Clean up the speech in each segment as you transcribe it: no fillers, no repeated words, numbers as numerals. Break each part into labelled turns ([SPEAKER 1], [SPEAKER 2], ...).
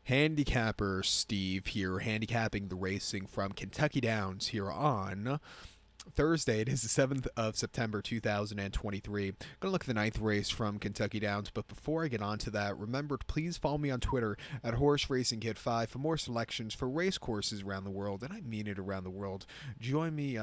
[SPEAKER 1] Handicapper Steve here, handicapping the racing from Kentucky Downs here on Thursday. It is the 7th of September 2023. Going to look at the ninth race from Kentucky Downs, but before I get on to that, remember to please follow me on Twitter at Horse Racing Kid 5 for more selections for race courses around the world, and I mean it around the world. Join me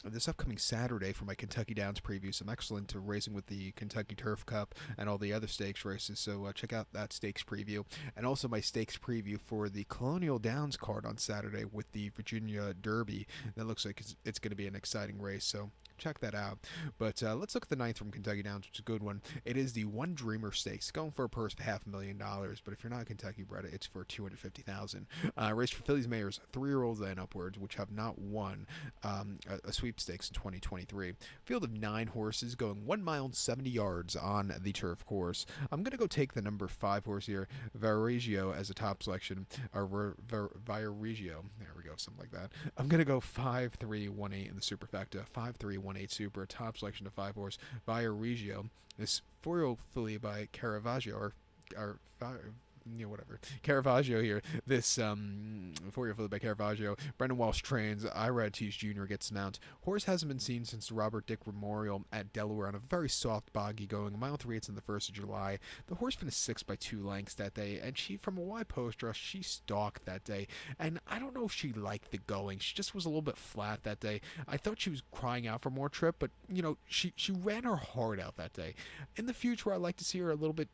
[SPEAKER 1] this upcoming Saturday for my Kentucky Downs preview. Some excellent racing with the Kentucky Turf Cup and all the other stakes races, so check out that stakes preview. And also my stakes preview for the Colonial Downs card on Saturday with the Virginia Derby. That looks like it's going to be an exciting race, so check that out. But let's look at the ninth from Kentucky Downs, which is a good one. It is the One Dreamer Stakes, going for a purse of $500,000. But if you're not Kentucky bred, it's for $250,000. Race for fillies, mares, 3-year-olds and upwards, which have not won a sweepstakes in 2023. Field of 9 horses going 1 mile and 70 yards on the turf course. I'm going to go take the number 5 horse here, Viareggio, as a top selection, or Viareggio. There we go, something like that. I'm going to go 5-3-1-8 in the superfecta, 5-3-1-8 super, top selection of 5 horse, Viareggio. This 4-year-old filly by Caravaggio, or whatever. Caravaggio here. This 4-year filly by Caravaggio. Brendan Walsh trains. Ira Tees Jr. gets mount. Horse hasn't been seen since the Robert Dick Memorial at Delaware on a very soft boggy going. 1.3 in the 1st of July. The horse finished 6 by 2 lengths that day, and she, from a wide post rush, she stalked that day. And I don't know if she liked the going. She just was a little bit flat that day. I thought she was crying out for more trip, but, she ran her heart out that day. In the future, I'd like to see her a little bit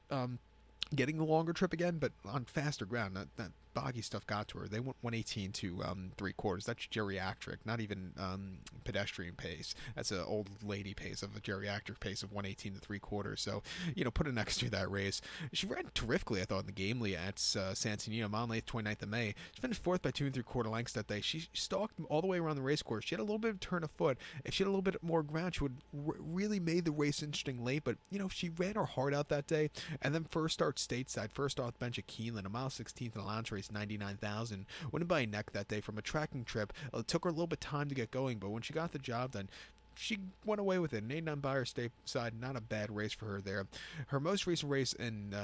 [SPEAKER 1] getting the longer trip again, but on faster ground. That boggy stuff got to her. They went 118 to 3/4. That's geriatric, not even pedestrian pace. That's an old lady pace of a geriatric pace of 118 to 3/4. So, put it next to that race. She ran terrifically, I thought, in the Gamely at Santino, mile 8th, 29th of May. She finished 4th by 2 3/4 lengths that day. She stalked all the way around the race course. She had a little bit of turn of foot. If she had a little bit more ground, she would really made the race interesting late. But, she ran her heart out that day. And then first start stateside, first off bench at Keeneland, a mile 16th in a lounge race, 99,000. Went by a neck that day from a tracking trip. It took her a little bit of time to get going, but when she got the job done, she went away with it. An 8-9 by her stateside, not a bad race for her there. Her most recent race in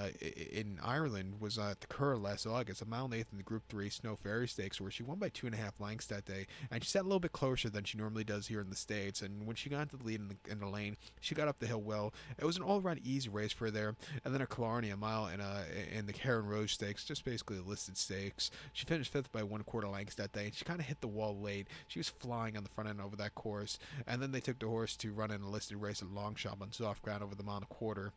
[SPEAKER 1] Ireland was at the Curragh last August, a mile and 8th in the Group 3 Snow Ferry Stakes, where she won by 2.5 lengths that day, and she sat a little bit closer than she normally does here in the States. And when she got into the lead in the lane, she got up the hill well. It was an all-around easy race for her there. And then a Killarney, a mile in the Karen Rose Stakes, just basically a listed stakes. She finished 5th by 1/4 lengths that day, and she kind of hit the wall late. She was flying on the front end over that course, and then they took the horse to run in a listed race at Longchamp on soft ground over the mile and a quarter.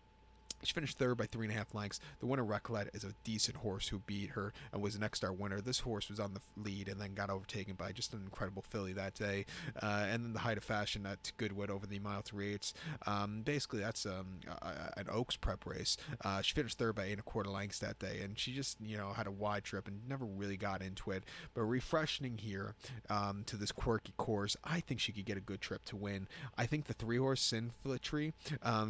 [SPEAKER 1] She finished 3rd by 3.5 lengths. The winner, Recollet, is a decent horse who beat her and was an next star winner. This horse was on the lead and then got overtaken by just an incredible filly that day. And then the height of fashion at Goodwood over the mile 3/8. Basically, that's an Oaks prep race. She finished 3rd by 8.25 lengths that day, and she just had a wide trip and never really got into it. But refreshing here to this quirky course, I think she could get a good trip to win. I think the 3-horse Sinfletry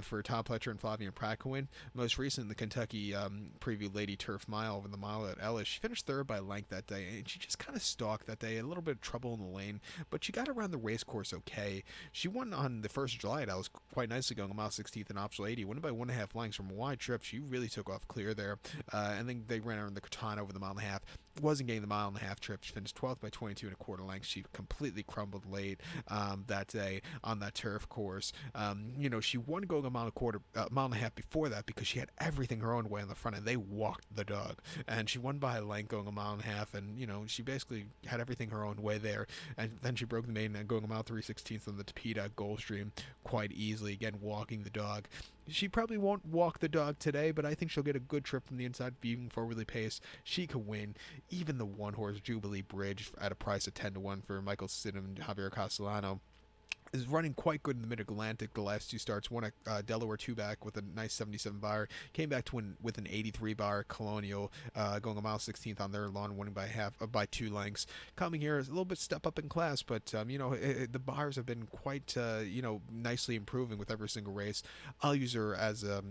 [SPEAKER 1] for Tom Pletcher and Flavien Prat can win. Most recent, the Kentucky Preview Lady Turf Mile over the mile at Ellis. She finished 3rd by length that day, and she just kind of stalked that day. A little bit of trouble in the lane, but she got around the race course okay. She won on the 1st of July at Ellis quite nicely, going a mile 16th in optional 80. Won by 1.5 lengths from a wide trip. She really took off clear there. And then they ran her in the Catan over the mile and a half. Wasn't getting the mile and a half trip. She finished 12th by 22.25 lengths. She completely crumbled late that day on that turf course. She won going a mile and a half before that because she had everything her own way on the front end. They walked the dog, and she won by a length going a mile and a half. And she basically had everything her own way there. And then she broke the maiden and going a mile 3/16 on the Tapeta at Goldstream quite easily. Again, walking the dog. She probably won't walk the dog today, but I think she'll get a good trip from the inside, even forwardly paced. She could win. Even the 1-horse Jubilee Bridge at a price of 10-1 for Michael Sidham and Javier Castellano is running quite good in the Mid-Atlantic the last 2 starts. Won a Delaware 2-back with a nice 77 bar. Came back to win with an 83 bar Colonial, going a mile 16th on their lawn, winning by 2 lengths. Coming here is a little bit step up in class, but the bars have been quite nicely improving with every single race. I'll use her as a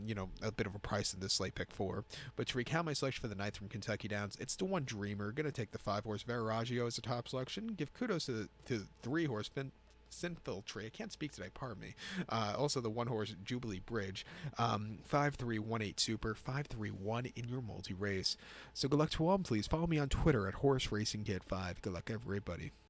[SPEAKER 1] bit of a price in this slate pick 4. But to recount my selection for the ninth from Kentucky Downs, it's the One Dreamer. Gonna take the 5-horse Viareggio as a top selection. Give kudos to the 3-horse Synfiltrate. I can't speak today, pardon me. Also, the one horse Jubilee Bridge. 5318 Super, 531 in your multi race. So good luck to all. Please follow me on Twitter at Horse Racing Kid 5. Good luck, everybody.